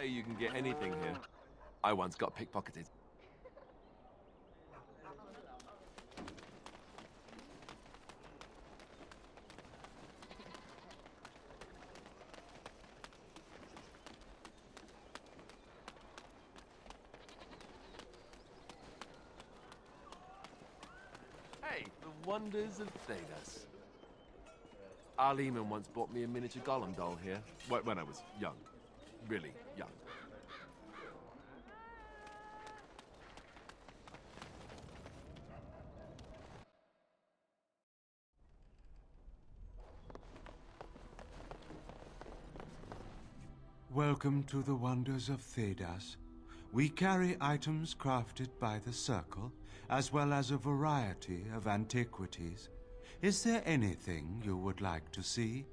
say you can get anything here. I once got pickpocketed. Hey, the wonders of Thedas. Arleman once bought me a miniature Gollum doll here, when I was young. Really young. Welcome to the wonders of Thedas. We carry items crafted by the Circle, as well as a variety of antiquities. Is there anything you would like to see?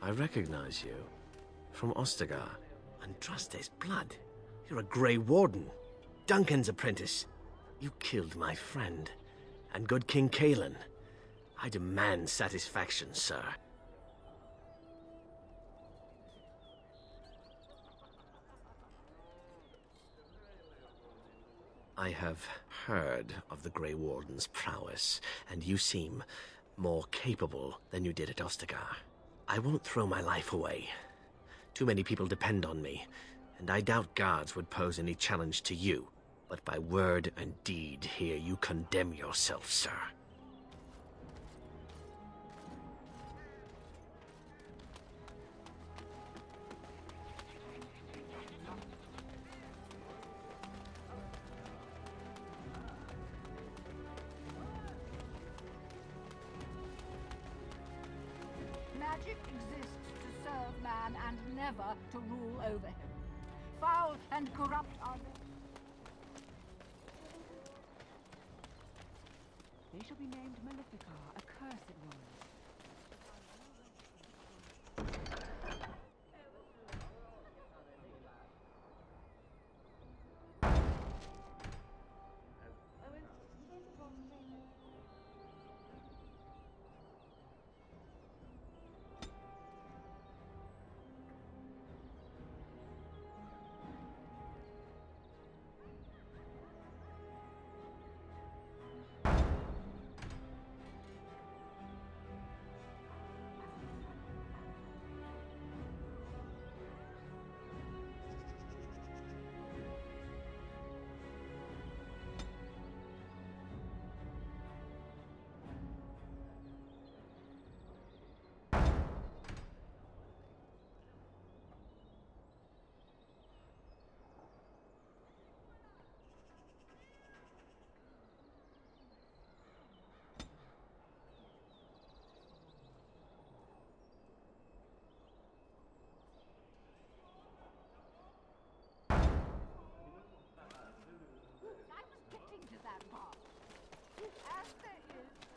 I recognize you. From Ostagar. Andraste's blood. You're a Grey Warden. Duncan's apprentice. You killed my friend. And good King Cailan. I demand satisfaction, sir. I have heard of the Grey Warden's prowess, and you seem more capable than you did at Ostagar. I won't throw my life away. Too many people depend on me, and I doubt guards would pose any challenge to you. But by word and deed here you condemn yourself, sir. Magic exists to serve man and never to rule over him. Foul and corrupt are they. They shall be named Maleficar, accursed ones.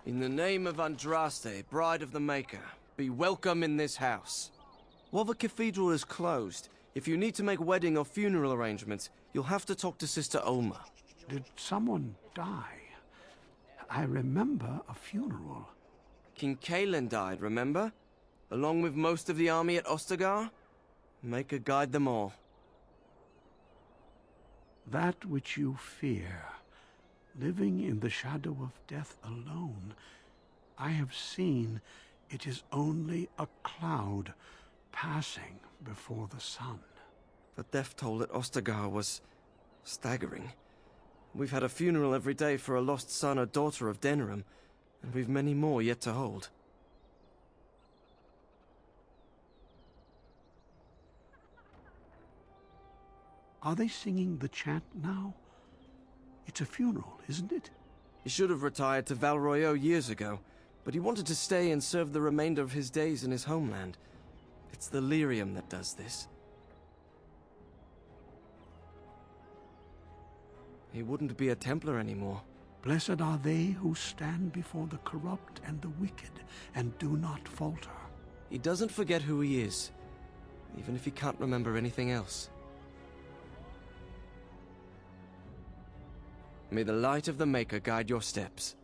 In the name of Andraste, Bride of the Maker, be welcome in this house. While the cathedral is closed, if you need to make wedding or funeral arrangements, you'll have to talk to Sister Olma. Did someone die? I remember a funeral. King Kalen died, remember? Along with most of the army at Ostagar? Maker guide them all. That which you fear, living in the shadow of death alone, I have seen it is only a cloud passing before the sun. The death toll at Ostagar was staggering. We've had a funeral every day for a lost son or daughter of Denerim, and we've many more yet to hold. Are they singing the chant now? It's a funeral, isn't it? He should have retired to Val Royeaux years ago, but he wanted to stay and serve the remainder of his days in his homeland. It's the lyrium that does this. He wouldn't be a Templar anymore. Blessed are they who stand before the corrupt and the wicked and do not falter. He doesn't forget who he is, even if he can't remember anything else. May the light of the Maker guide your steps.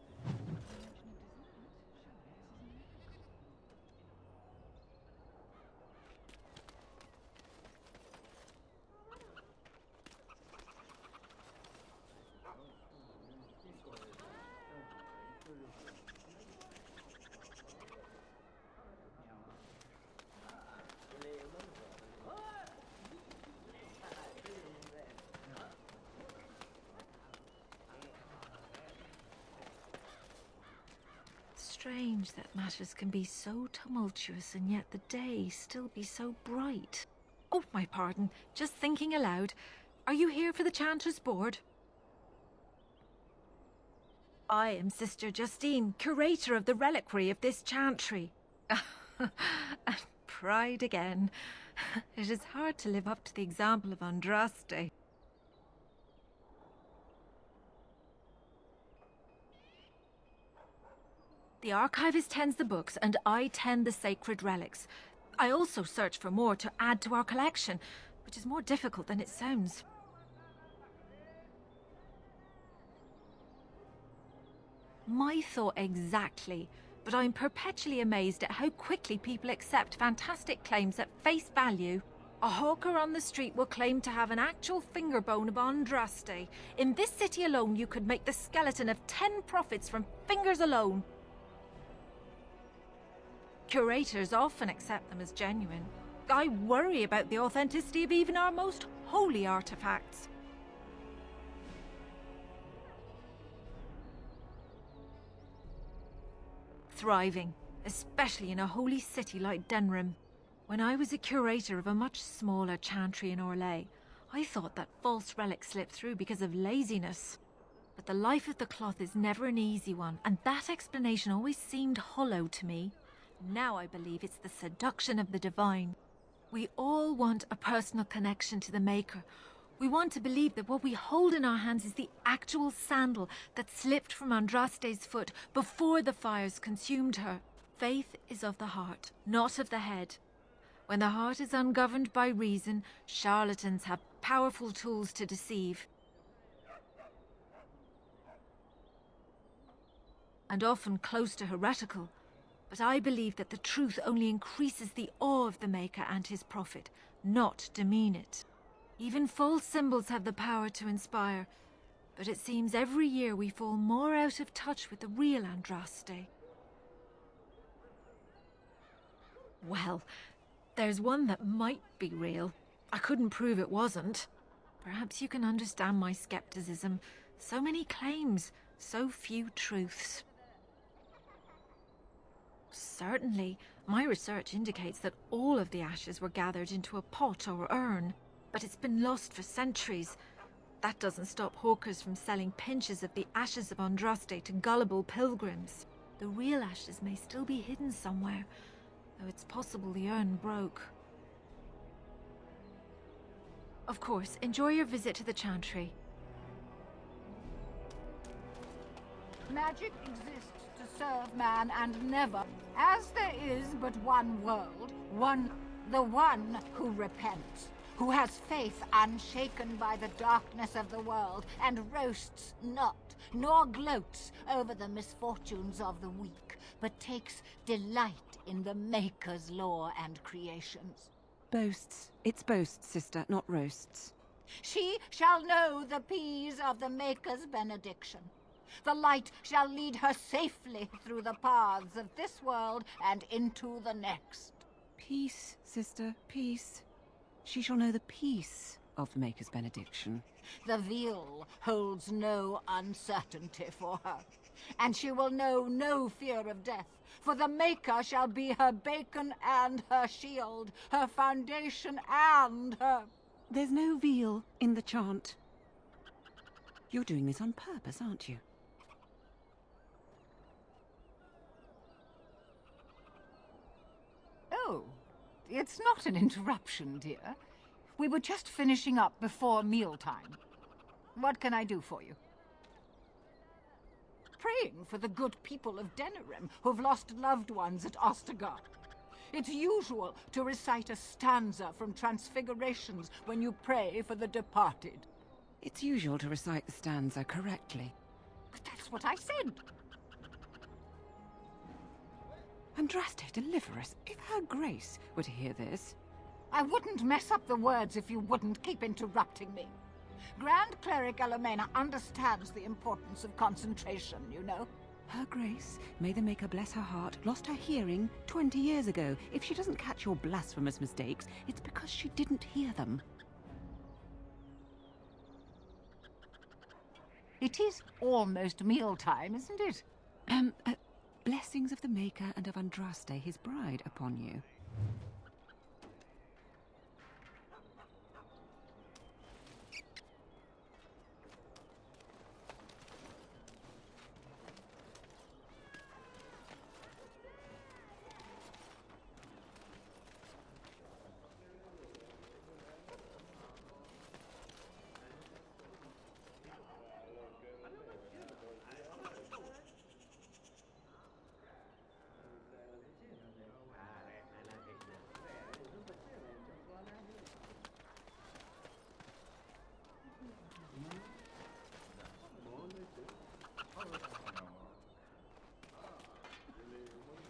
Strange that matters can be so tumultuous and yet the day still be so bright. Oh, my pardon. Just thinking aloud. Are you here for the Chanter's Board? I am Sister Justine, curator of the reliquary of this chantry. And pride again. It is hard to live up to the example of Andraste. The archivist tends the books, and I tend the sacred relics. I also search for more to add to our collection, which is more difficult than it sounds. My thought exactly, but I'm perpetually amazed at how quickly people accept fantastic claims at face value. A hawker on the street will claim to have an actual finger bone of Andraste. In this city alone, you could make the skeleton of 10 prophets from fingers alone. Curators often accept them as genuine. I worry about the authenticity of even our most holy artifacts. Thriving, especially in a holy city like Denrim. When I was a curator of a much smaller chantry in Orlais, I thought that false relics slipped through because of laziness. But the life of the cloth is never an easy one, and that explanation always seemed hollow to me. Now I believe it's the seduction of the divine. We all want a personal connection to the Maker. We want to believe that what we hold in our hands is the actual sandal that slipped from Andraste's foot before the fires consumed her. Faith is of the heart, not of the head. When the heart is ungoverned by reason, charlatans have powerful tools to deceive. And often close to heretical. But I believe that the truth only increases the awe of the Maker and his prophet, not demean it. Even false symbols have the power to inspire, but it seems every year we fall more out of touch with the real Andraste. Well, there's one that might be real. I couldn't prove it wasn't. Perhaps you can understand my skepticism. So many claims, so few truths. Certainly, my research indicates that all of the ashes were gathered into a pot or urn, but it's been lost for centuries. That doesn't stop hawkers from selling pinches of the ashes of Andraste to gullible pilgrims. The real ashes may still be hidden somewhere, though it's possible the urn broke. Of course, enjoy your visit to the chantry. Magic exists to serve man and never, as there is but one world, the one who repents, who has faith unshaken by the darkness of the world, and roasts not, nor gloats over the misfortunes of the weak, but takes delight in the Maker's law and creations. Boasts. It's boasts, sister, not roasts. She shall know the peace of the Maker's benediction. The light shall lead her safely through the paths of this world and into the next. Peace, sister, peace. She shall know the peace of the Maker's benediction. The veil holds no uncertainty for her, and she will know no fear of death, for the Maker shall be her beacon and her shield, her foundation and her... There's no veal in the chant. You're doing this on purpose, aren't you? Oh, it's not an interruption, dear. We were just finishing up before mealtime. What can I do for you? Praying for the good people of Denerim who've lost loved ones at Ostagar. It's usual to recite a stanza from Transfigurations when you pray for the departed. It's usual to recite the stanza correctly. But that's what I said. Andraste, deliver us. If her grace were to hear this... I wouldn't mess up the words if you wouldn't keep interrupting me. Grand Cleric Elomena understands the importance of concentration, you know. Her grace, may the Maker bless her heart, lost her hearing 20 years ago. If she doesn't catch your blasphemous mistakes, it's because she didn't hear them. It is almost mealtime, isn't it? Blessings of the Maker and of Andraste, his bride, upon you.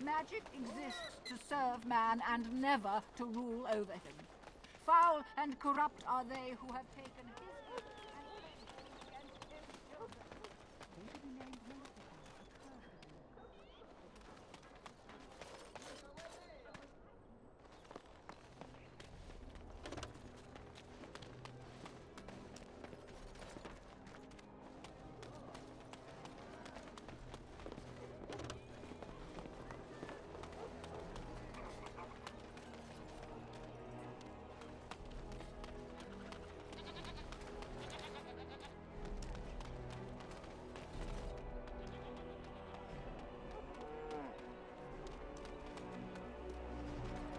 Magic exists to serve man and never to rule over him. foul and corrupt are they who have taken his wife and placed it against his children.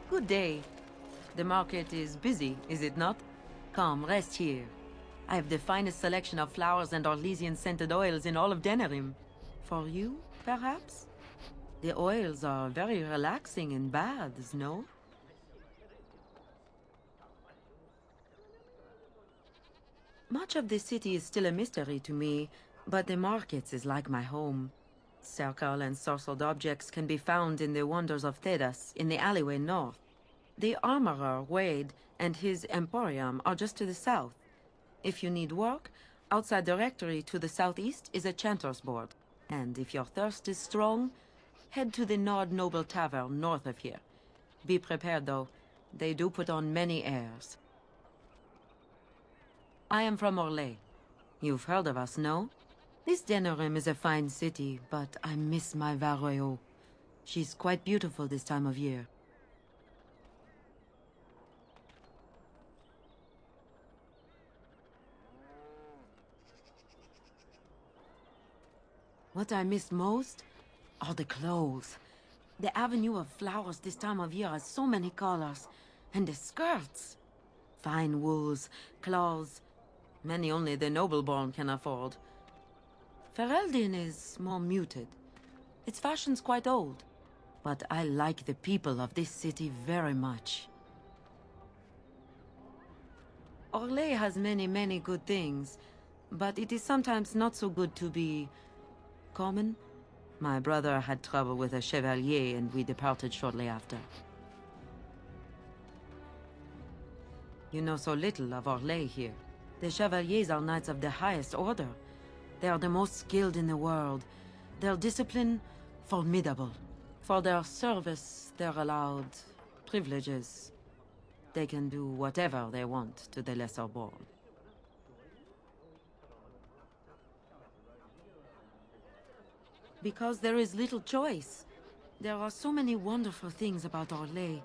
Good day. The market is busy, is it not? Come, rest here. I have the finest selection of flowers and Orlesian scented oils in all of Denerim. For you, perhaps? The oils are very relaxing in baths, no? Much of the city is still a mystery to me, but the markets is like my home. Circle and sorcered objects can be found in the wonders of Thedas, in the alleyway north. The armorer, Wade, and his emporium are just to the south. If you need work, outside the rectory to the southeast is a chanter's board. And if your thirst is strong, head to the Nord Noble Tavern north of here. Be prepared, though. They do put on many airs. I am from Orlais. You've heard of us, no? This Denerim is a fine city, but I miss my Varroyo. She's quite beautiful this time of year. What I miss most are the clothes. The avenue of flowers this time of year has so many colors. And the skirts. Fine wools, cloths, many only the noble-born can afford. Ferelden is more muted. Its fashion's quite old, but I like the people of this city very much. Orlais has many good things, but it is sometimes not so good to be common. My brother had trouble with a chevalier and we departed shortly after. You know so little of Orlais here. The chevaliers are knights of the highest order. They are the most skilled in the world. Their discipline, formidable. For their service, they're allowed privileges. They can do whatever they want to the lesser born. Because there is little choice. There are so many wonderful things about Orlais,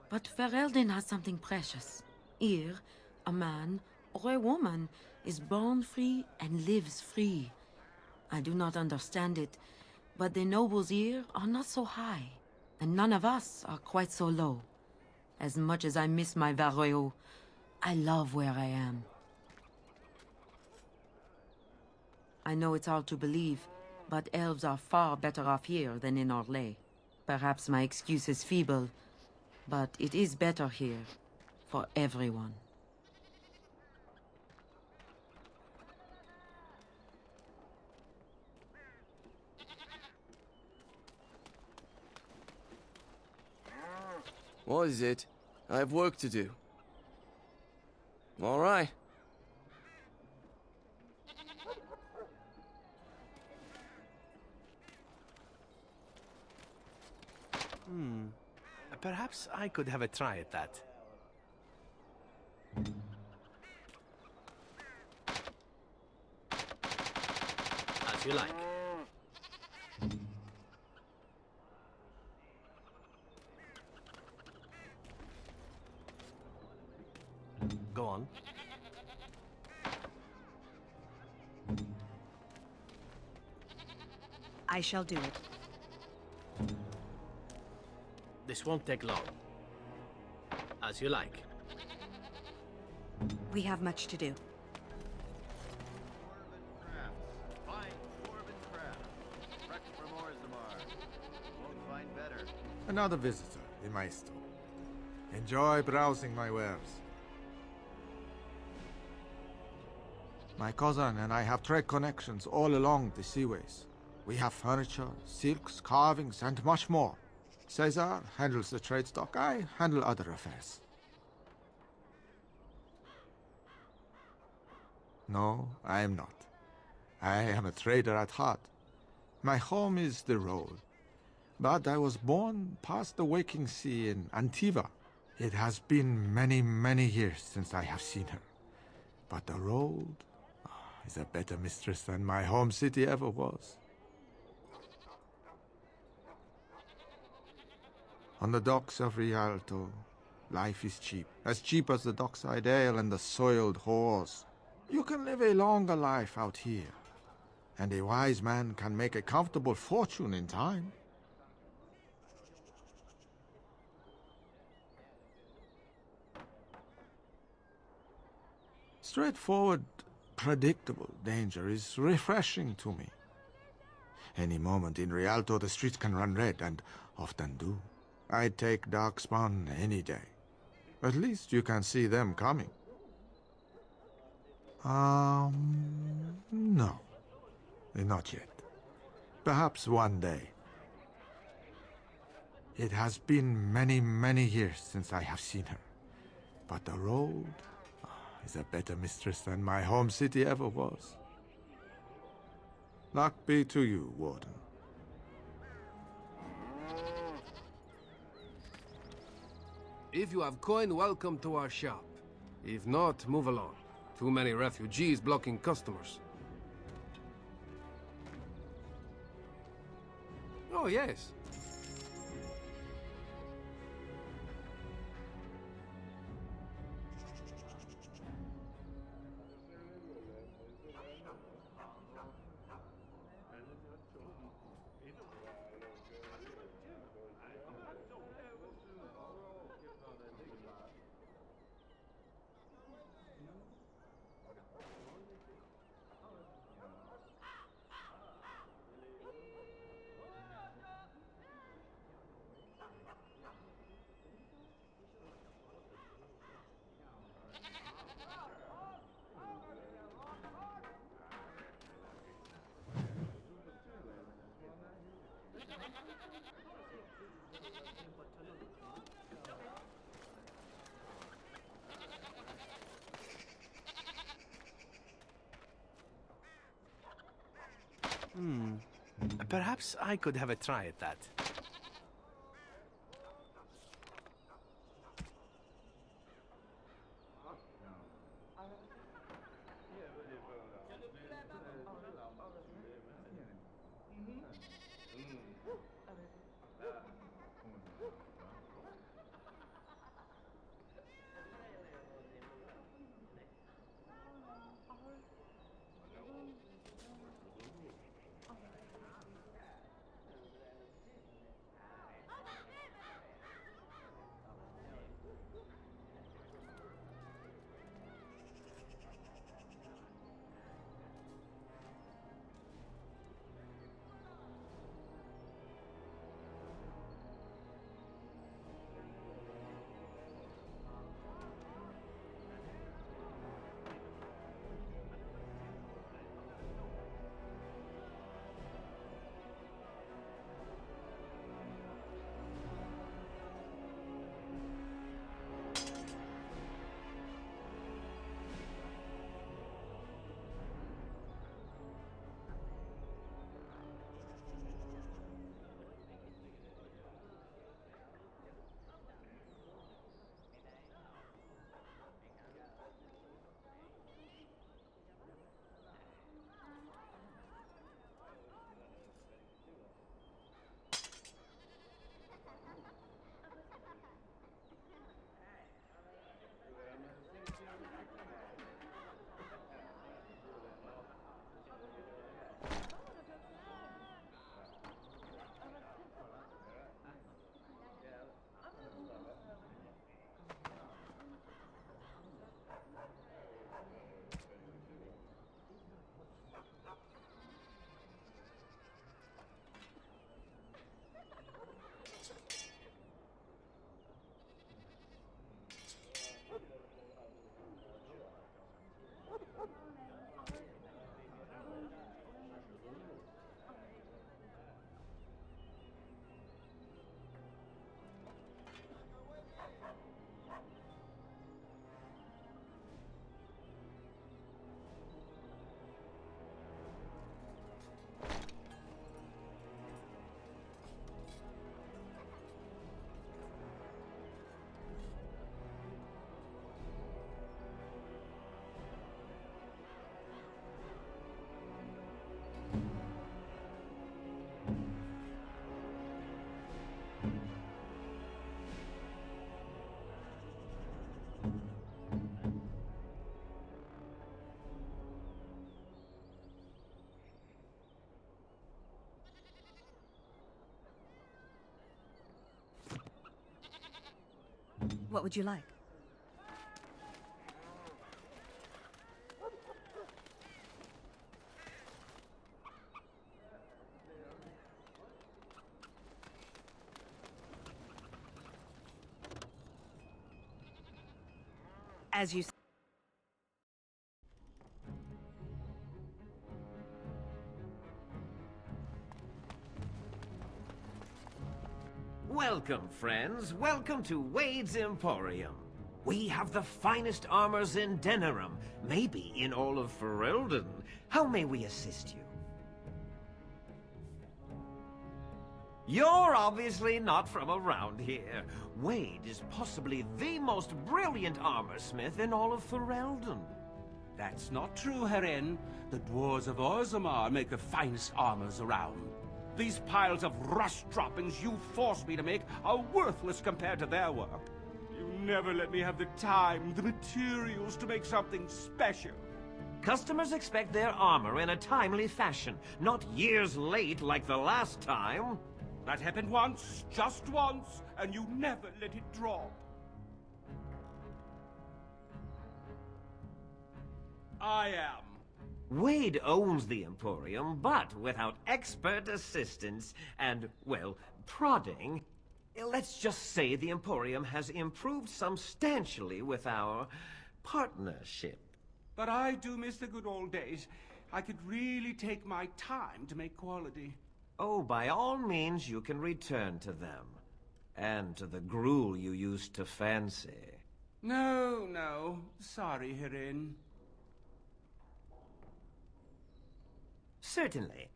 but Ferelden has something precious. Here, a man or a woman is born free and lives free. I do not understand it, but the nobles here are not so high, and none of us are quite so low. As much as I miss my Varroyo, I love where I am. I know it's hard to believe, but elves are far better off here than in Orlais. Perhaps my excuse is feeble, but it is better here, for everyone. What is it? I have work to do. All right. Perhaps I could have a try at that. As you like. Go on. I shall do it. This won't take long. As you like. We have much to do. Another visitor, the Maestro. Enjoy browsing my wares. My cousin and I have trade connections all along the seaways. We have furniture, silks, carvings, and much more. Caesar handles the trade stock, I handle other affairs. No, I am not. I am a trader at heart. My home is the road. But I was born past the waking sea in Antiva. It has been many, many years since I have seen her. But the road is a better mistress than my home city ever was. On the docks of Rialto, life is cheap. As cheap as the dockside ale and the soiled whores. You can live a longer life out here. And a wise man can make a comfortable fortune in time. Straightforward, predictable danger is refreshing to me. Any moment in Rialto the streets can run red, and often do. I'd take Darkspawn any day. At least you can see them coming. No. Not yet. Perhaps one day. It has been many, many years since I have seen her. But the road is a better mistress than my home city ever was. Luck be to you, Warden. If you have coin, welcome to our shop. If not, move along. Too many refugees blocking customers. Oh, yes. Perhaps I could have a try at that. What would you like? As you... Welcome, friends. Welcome to Wade's Emporium. We have the finest armors in Denerim, maybe in all of Ferelden. How may we assist you? You're obviously not from around here. Wade is possibly the most brilliant armorsmith in all of Ferelden. That's not true, Herin. The dwarves of Orzammar make the finest armors around. These piles of rust droppings you forced me to make are worthless compared to their work. You never let me have the time, the materials to make something special. Customers expect their armor in a timely fashion, not years late like the last time. That happened once, just once, and you never let it drop. I am. Wade owns the Emporium, but without expert assistance and, well, prodding, let's just say the Emporium has improved substantially with our partnership. But I do miss the good old days. I could really take my time to make quality. Oh, by all means, you can return to them. And to the gruel you used to fancy. No. Sorry, Herin. Certainly.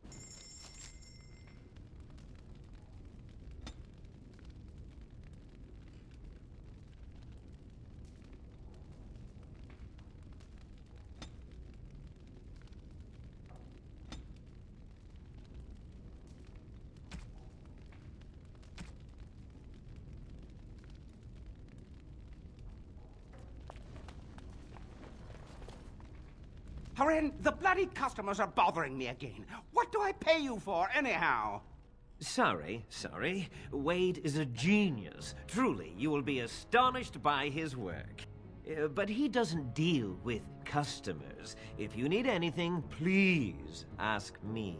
Herin, the bloody customers are bothering me again. What do I pay you for, anyhow? Sorry. Wade is a genius. Truly, you will be astonished by his work. But he doesn't deal with customers. If you need anything, please ask me.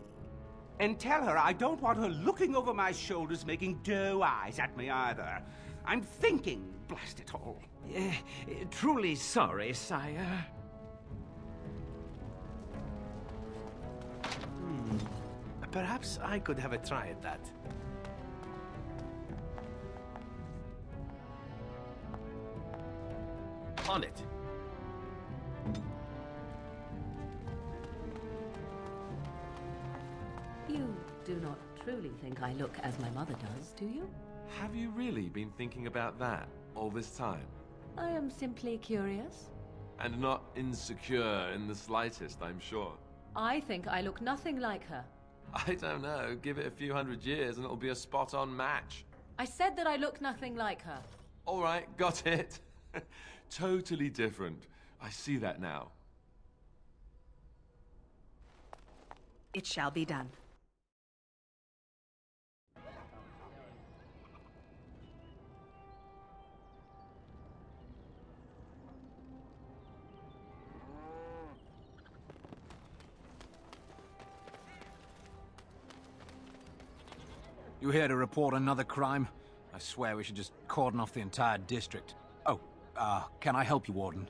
And tell her I don't want her looking over my shoulders making doe eyes at me either. I'm thinking, blast it all. Truly sorry, sire. Perhaps I could have a try at that. On it. You do not truly think I look as my mother does, do you? Have you really been thinking about that all this time? I am simply curious. And not insecure in the slightest, I'm sure. I think I look nothing like her. I don't know. Give it a few hundred years and it'll be a spot-on match. I said that I look nothing like her. All right, got it. Totally different. I see that now. It shall be done. You here to report another crime? I swear we should just cordon off the entire district. Oh, can I help you, Warden?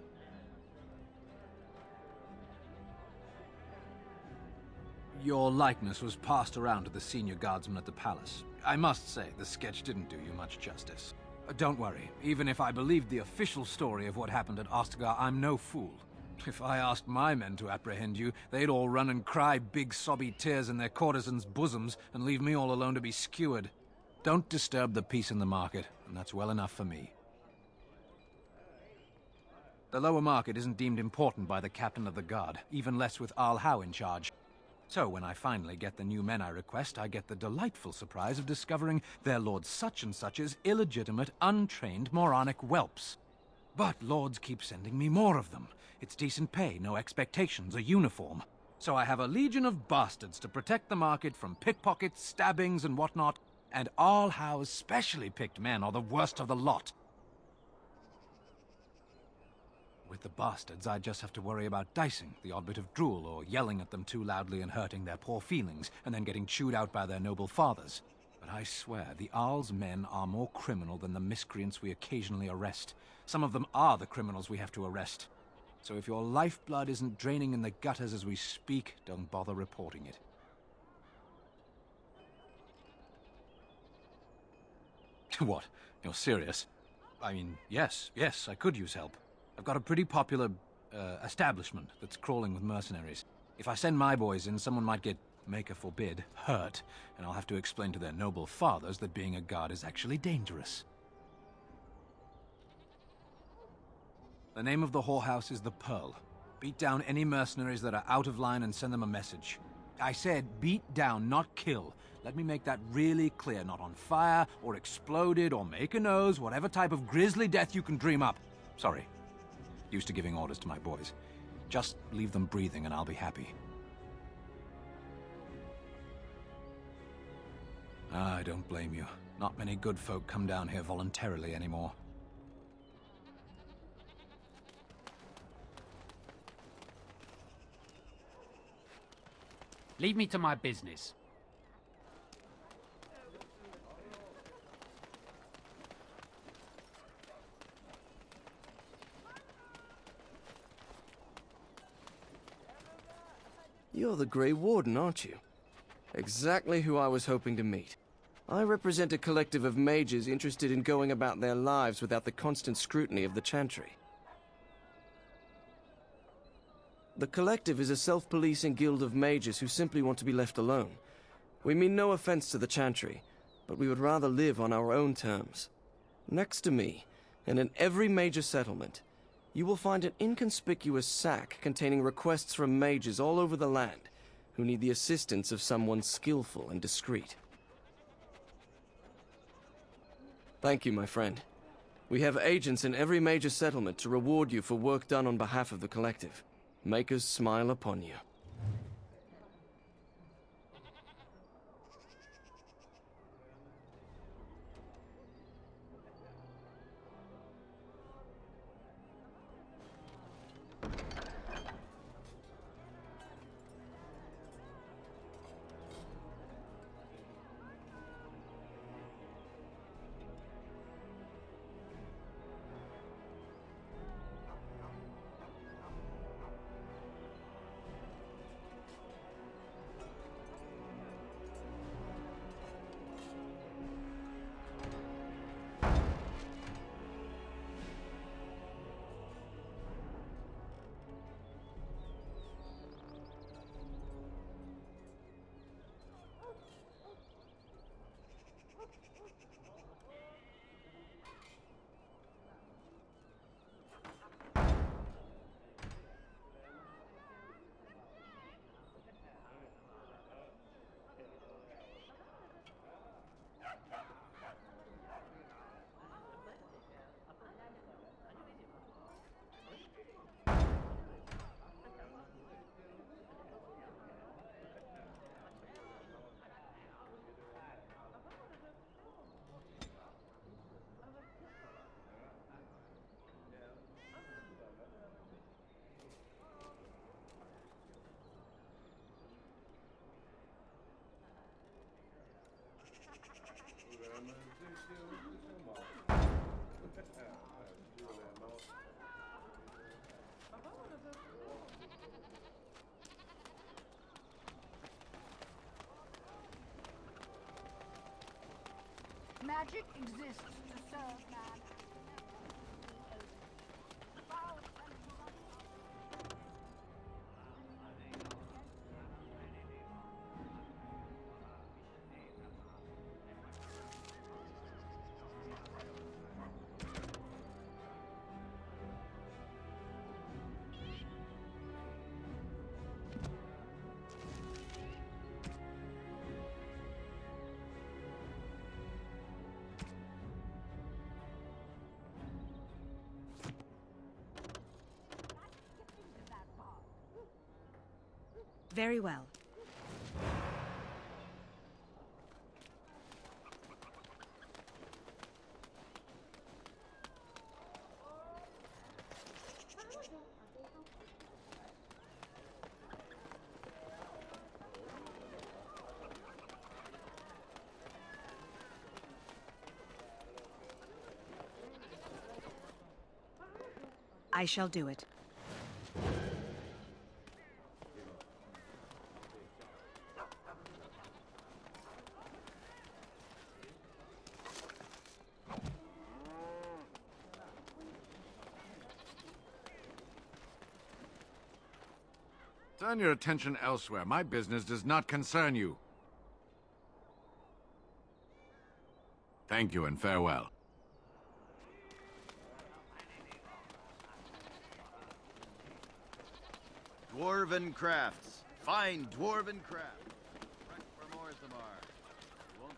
Your likeness was passed around to the senior guardsman at the palace. I must say, the sketch didn't do you much justice. Don't worry, even if I believed the official story of what happened at Ostagar, I'm no fool. If I asked my men to apprehend you, they'd all run and cry big sobby tears in their courtesans' bosoms and leave me all alone to be skewered. Don't disturb the peace in the market, and that's well enough for me. The lower market isn't deemed important by the captain of the guard, even less with Arl Howe in charge. So when I finally get the new men I request, I get the delightful surprise of discovering their Lord Such-and-Such's illegitimate, untrained, moronic whelps. But lords keep sending me more of them. It's decent pay, no expectations, a uniform. So I have a legion of bastards to protect the market from pickpockets, stabbings, and whatnot, and Arl Howe's specially picked men are the worst of the lot. With the bastards, I'd just have to worry about dicing the odd bit of drool or yelling at them too loudly and hurting their poor feelings, and then getting chewed out by their noble fathers. But I swear, the Arl's men are more criminal than the miscreants we occasionally arrest. Some of them are the criminals we have to arrest. So if your lifeblood isn't draining in the gutters as we speak, don't bother reporting it. What? You're serious? I mean, yes, I could use help. I've got a pretty popular, establishment that's crawling with mercenaries. If I send my boys in, someone might get, Maker forbid, hurt, and I'll have to explain to their noble fathers that being a guard is actually dangerous. The name of the whorehouse is the Pearl. Beat down any mercenaries that are out of line and send them a message. I said beat down, not kill. Let me make that really clear. Not on fire, or exploded, or make a nose, whatever type of grisly death you can dream up. Sorry. Used to giving orders to my boys. Just leave them breathing and I'll be happy. I don't blame you. Not many good folk come down here voluntarily anymore. Leave me to my business. You're the Grey Warden, aren't you? Exactly who I was hoping to meet. I represent a collective of mages interested in going about their lives without the constant scrutiny of the Chantry. The collective is a self-policing guild of mages who simply want to be left alone. We mean no offense to the Chantry, but we would rather live on our own terms. Next to me, and in every major settlement, you will find an inconspicuous sack containing requests from mages all over the land who need the assistance of someone skillful and discreet. Thank you, my friend. We have agents in every major settlement to reward you for work done on behalf of the collective. Makers smile upon you. Magic exists to serve man. Very well. I shall do it. Turn your attention elsewhere. My business does not concern you. Thank you and farewell. Dwarven crafts. Fine dwarven craft. From Orthamar. Won't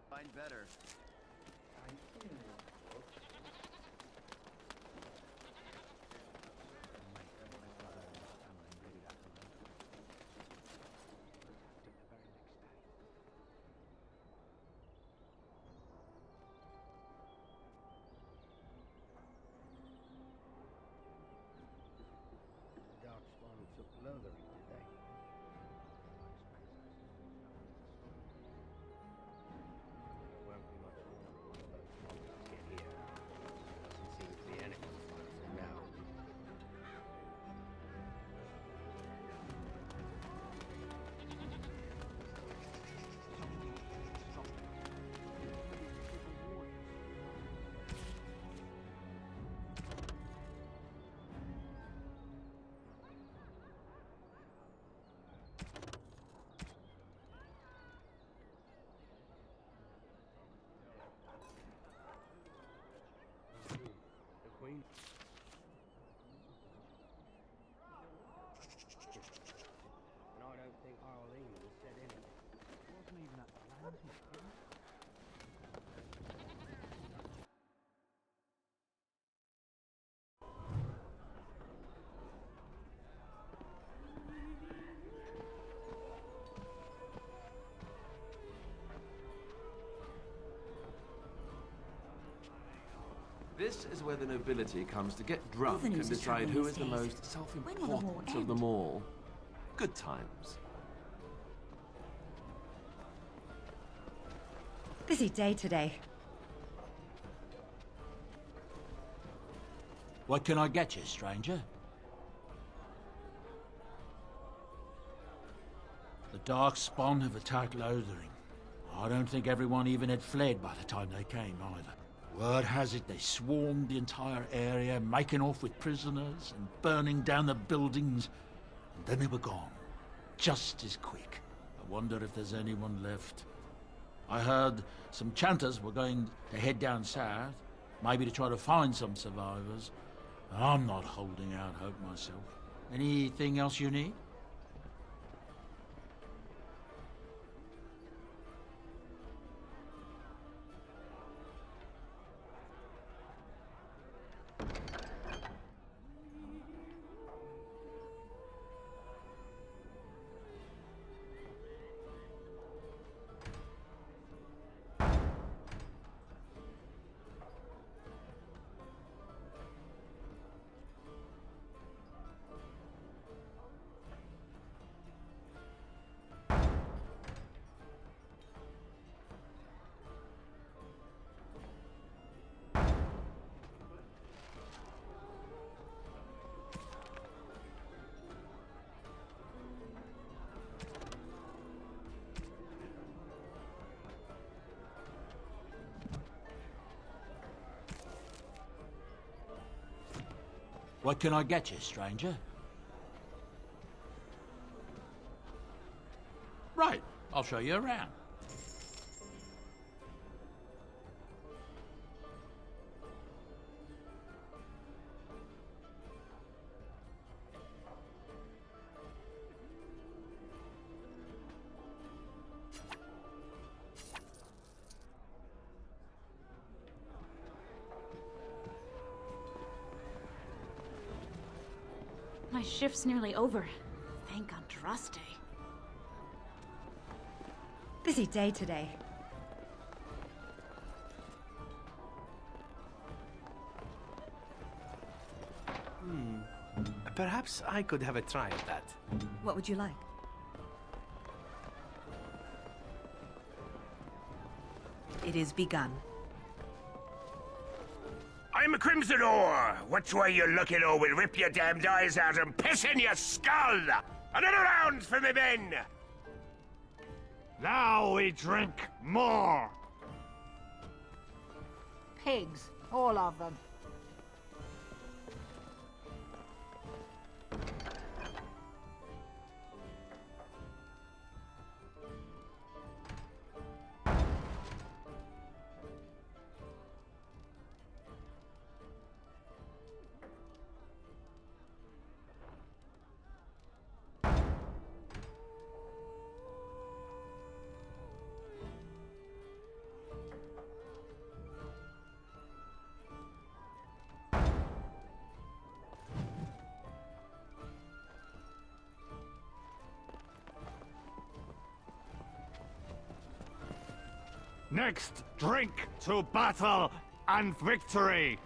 find better. Darkspawn took Lothering, did they? There won't be much longer until those monsters get here. Doesn't seem to be anything for now. The Queen. And I don't think Arlene has said anything. It wasn't even Atlantis. This is where the nobility comes to get drunk All the and news is decide travelling who these is the days. most When will the war self-important of end? them all. Good times. Busy day today. What can I get you, stranger? The Darkspawn have attacked Lothering. I don't think everyone even had fled by the time they came, either. Word has it they swarmed the entire area, making off with prisoners and burning down the buildings. And then they were gone. Just as quick. I wonder if there's anyone left. I heard some chanters were going to head down south, maybe to try to find some survivors. I'm not holding out hope myself. Anything else you need? What can I get you, stranger? Right, I'll show you around. My shift's nearly over. Thank Andraste. Busy day today. Perhaps I could have a try at that. What would you like? It is begun. I'm a Crimson Ore. Which way you looking, or we'll rip your damned eyes out and piss in your skull! Another round for me men! Now we drink more! Pigs, all of them. Next, drink to battle and victory!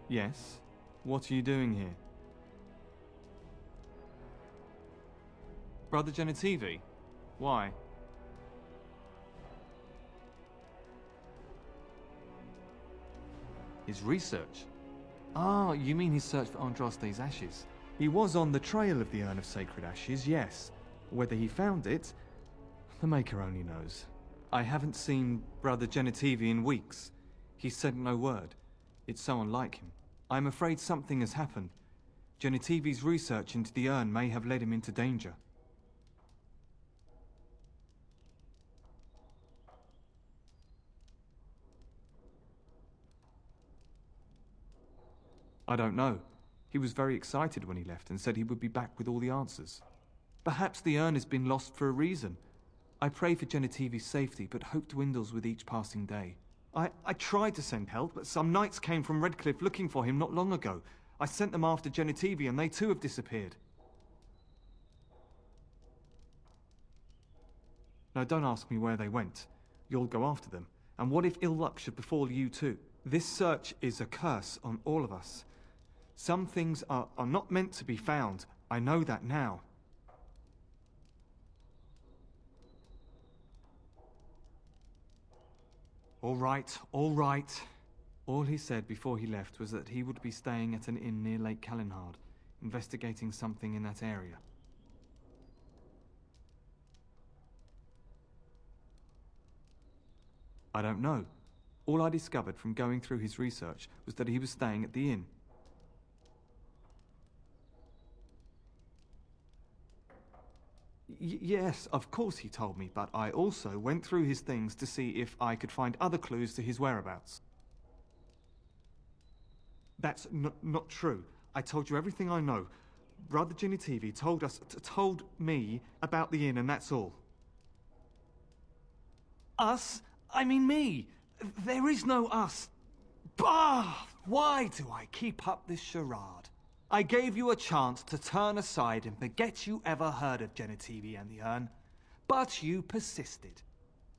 Yes? What are you doing here? Brother Genitivi? Why? His research? Ah, you mean his search for Andraste's ashes? He was on the trail of the Urn of Sacred Ashes, yes. Whether he found it, the Maker only knows. I haven't seen Brother Genitivi in weeks. He said no word. It's so unlike him. I'm afraid something has happened. Genitivi's research into the urn may have led him into danger. I don't know. He was very excited when he left and said he would be back with all the answers. Perhaps the urn has been lost for a reason. I pray for Genitivi's safety, but hope dwindles with each passing day. I tried to send help, but some knights came from Redcliffe looking for him not long ago. I sent them after Genitivi and they too have disappeared. Now don't ask me where they went. You'll go after them. And what if ill luck should befall you too? This search is a curse on all of us. Some things are not meant to be found. I know that now. All right, all right. All he said before he left was that he would be staying at an inn near Lake Calenhard, investigating something in that area. I don't know. All I discovered from going through his research was that he was staying at the inn. Yes, of course he told me, but I also went through his things to see if I could find other clues to his whereabouts. That's not true. I told you everything I know. Brother Genitivi told me about the inn, and that's all. Us? I mean me. There is no us. Bah! Why do I keep up this charade? I gave you a chance to turn aside and forget you ever heard of Genitivi and the urn, but you persisted.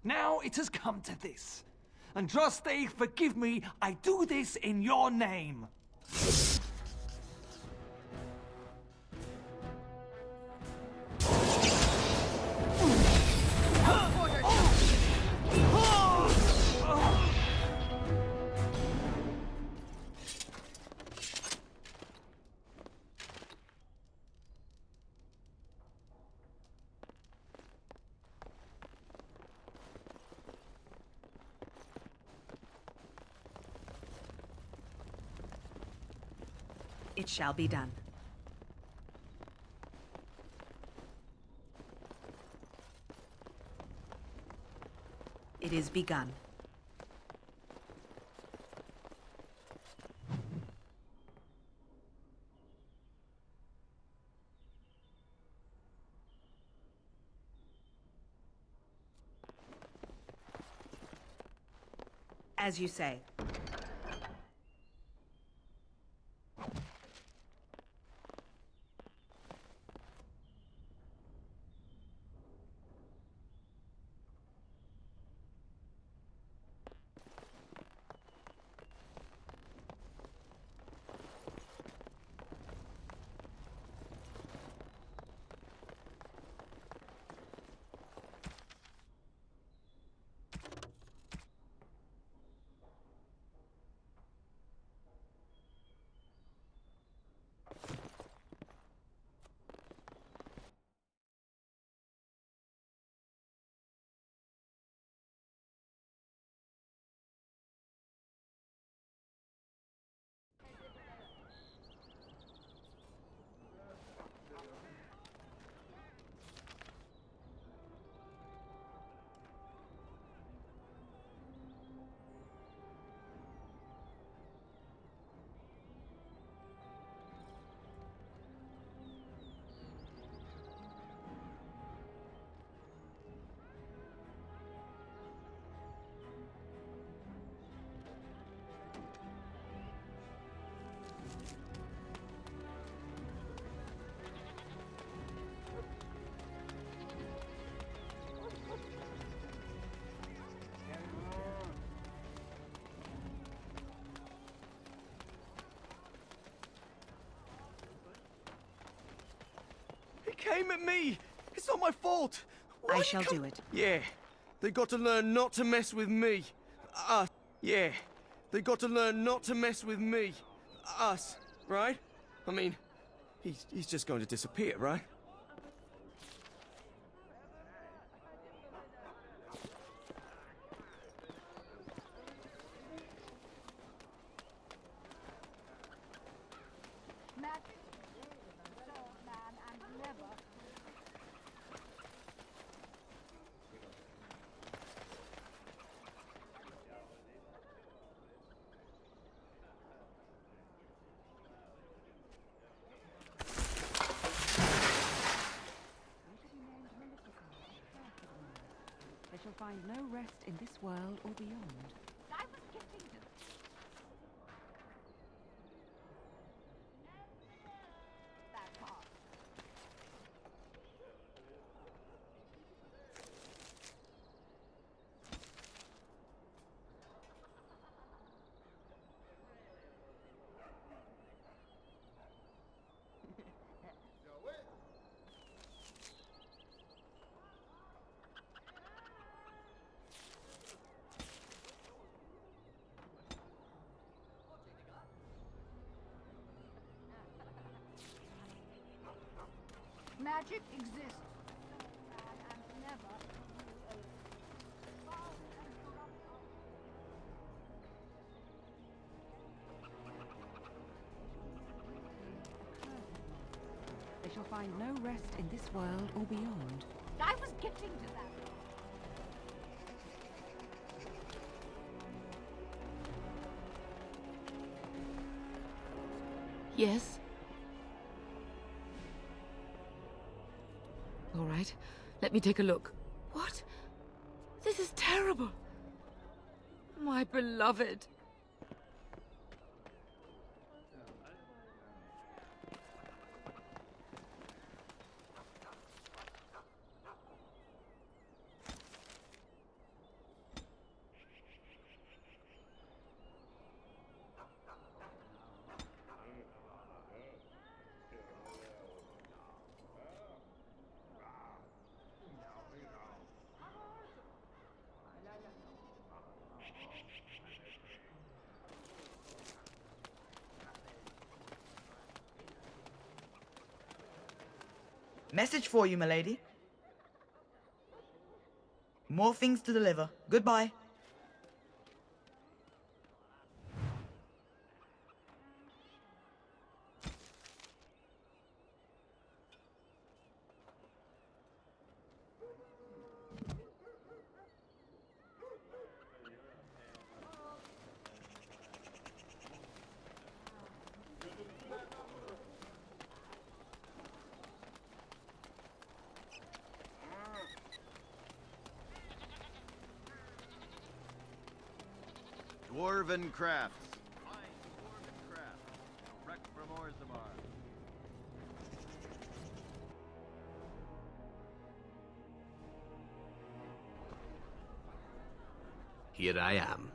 Now it has come to this. Andraste, forgive me, I do this in your name. It shall be done. It is begun. As you say. Came at me! It's not my fault! Why I shall do it. Yeah, they got to learn not to mess with me. Yeah, they got to learn not to mess with me. Us, right? I mean, he's just going to disappear, right? Magic serve man and never. They shall find no rest in this world or beyond. I was getting to that part. Magic exists. And never. They shall find no rest in this world or beyond. I was getting to that. Yes? All right, let me take a look. What? This is terrible. My beloved. Message for you, milady. More things to deliver. Goodbye. Dwarven crafts. Fine dwarven crafts. Direct from Orzammar. Here I am.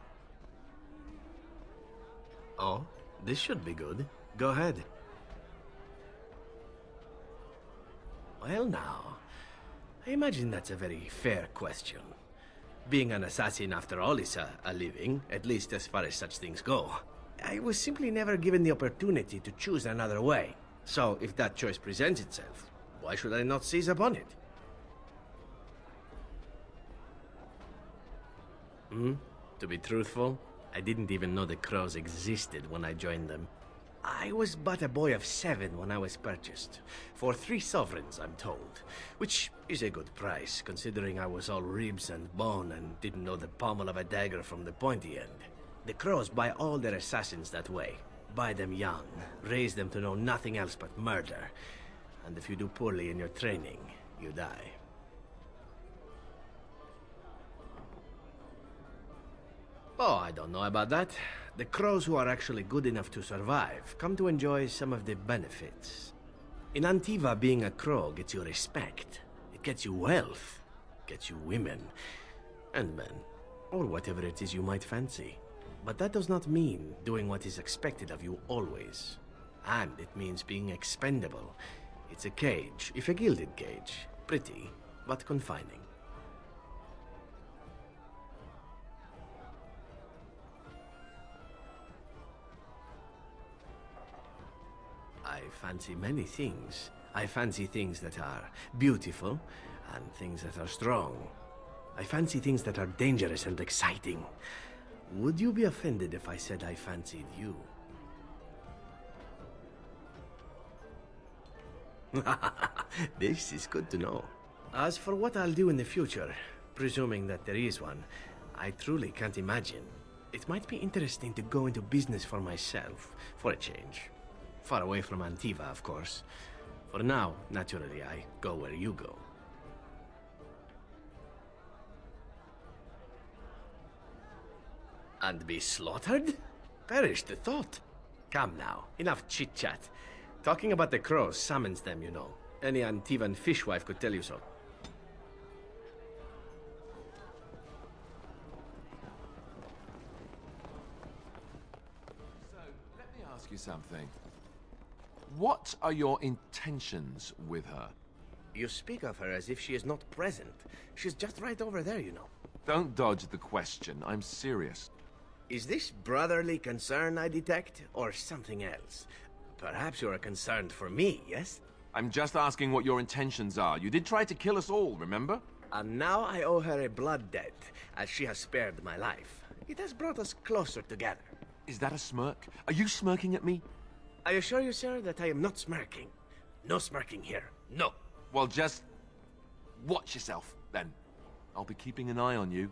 Oh, this should be good. Go ahead. Well now, I imagine that's a very fair question. Being an assassin, after all, is a living, at least as far as such things go. I was simply never given the opportunity to choose another way. So, if that choice presents itself, why should I not seize upon it? To be truthful, I didn't even know the crows existed when I joined them. I was but a boy of 7 when I was purchased. For 3 sovereigns, I'm told. Which is a good price, considering I was all ribs and bone and didn't know the pommel of a dagger from the pointy end. The crows buy all their assassins that way. Buy them young, raise them to know nothing else but murder. And if you do poorly in your training, you die. Oh, I don't know about that. The crows who are actually good enough to survive come to enjoy some of the benefits. In Antiva, being a crow gets you respect. It gets you wealth. Gets you women. And men. Or whatever it is you might fancy. But that does not mean doing what is expected of you always. And it means being expendable. It's a cage, if a gilded cage. Pretty, but confining. I fancy many things. I fancy things that are beautiful, and things that are strong. I fancy things that are dangerous and exciting. Would you be offended if I said I fancied you? This is good to know. As for what I'll do in the future, presuming that there is one, I truly can't imagine. It might be interesting to go into business for myself, for a change. Far away from Antiva, of course. For now, naturally, I go where you go. And be slaughtered? Perish the thought. Come now, enough chit-chat. Talking about the crows summons them, you know. Any Antivan fishwife could tell you so. So, let me ask you something. What are your intentions with her? You speak of her as if she is not present. She's just right over there, you know. Don't dodge the question. I'm serious. Is this brotherly concern I detect, or something else? Perhaps you're concerned for me, yes? I'm just asking what your intentions are. You did try to kill us all, remember? And now I owe her a blood debt, as she has spared my life. It has brought us closer together. Is that a smirk? Are you smirking at me? I assure you, sir, that I am not smirking. No smirking here. No. Well, just watch yourself, then. I'll be keeping an eye on you.